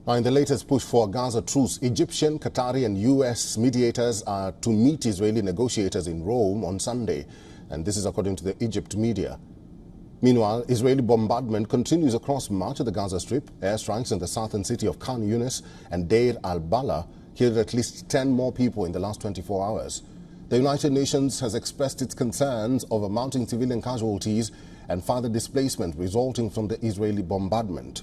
Now, in the latest push for a Gaza truce, Egyptian, Qatari and US mediators are to meet Israeli negotiators in Rome on Sunday, and this is according to the Egypt media. Meanwhile, Israeli bombardment continues across much of the Gaza Strip. Airstrikes in the southern city of Khan Younis and Deir al-Balah killed at least 10 more people in the last 24 hours. The United Nations has expressed its concerns over mounting civilian casualties and further displacement resulting from the Israeli bombardment.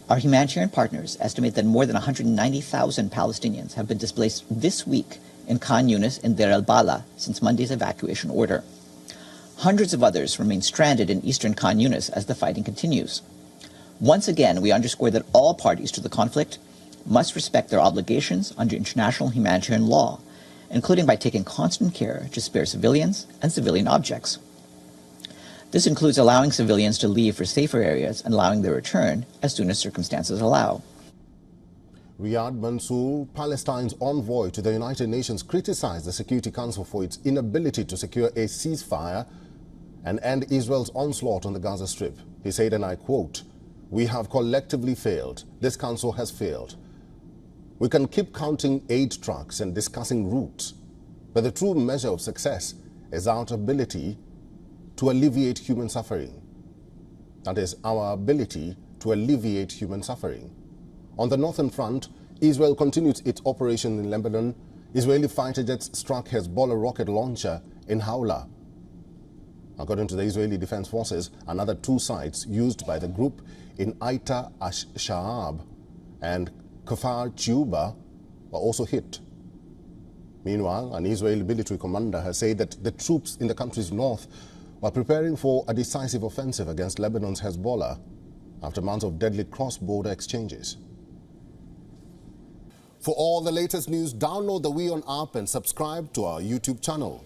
Our humanitarian partners estimate that more than 190,000 Palestinians have been displaced this week in Khan Younis and Deir al-Balah since Monday's evacuation order. Hundreds of others remain stranded in eastern Khan Younis as the fighting continues. Once again, we underscore that all parties to the conflict must respect their obligations under international humanitarian law, including by taking constant care to spare civilians and civilian objects. This includes allowing civilians to leave for safer areas and allowing their return as soon as circumstances allow. Riyad Mansour, Palestine's envoy to the United Nations, criticized the Security Council for its inability to secure a ceasefire and end Israel's onslaught on the Gaza Strip. He said, and I quote, "We have collectively failed. This council has failed. We can keep counting aid trucks and discussing routes, but the true measure of success is our ability to alleviate human suffering. That is, our ability to alleviate human suffering." On the northern front, Israel continues its operation in Lebanon. Israeli fighter jets struck Hezbollah rocket launcher in Hawla. According to the Israeli Defense Forces, another 2 sites used by the group in Aita Ash-Sha'ab and Kfar Chiuba were also hit. Meanwhile, an Israeli military commander has said that the troops in the country's north were preparing for a decisive offensive against Lebanon's Hezbollah after months of deadly cross-border exchanges. For all the latest news, download the WION app and subscribe to our YouTube channel.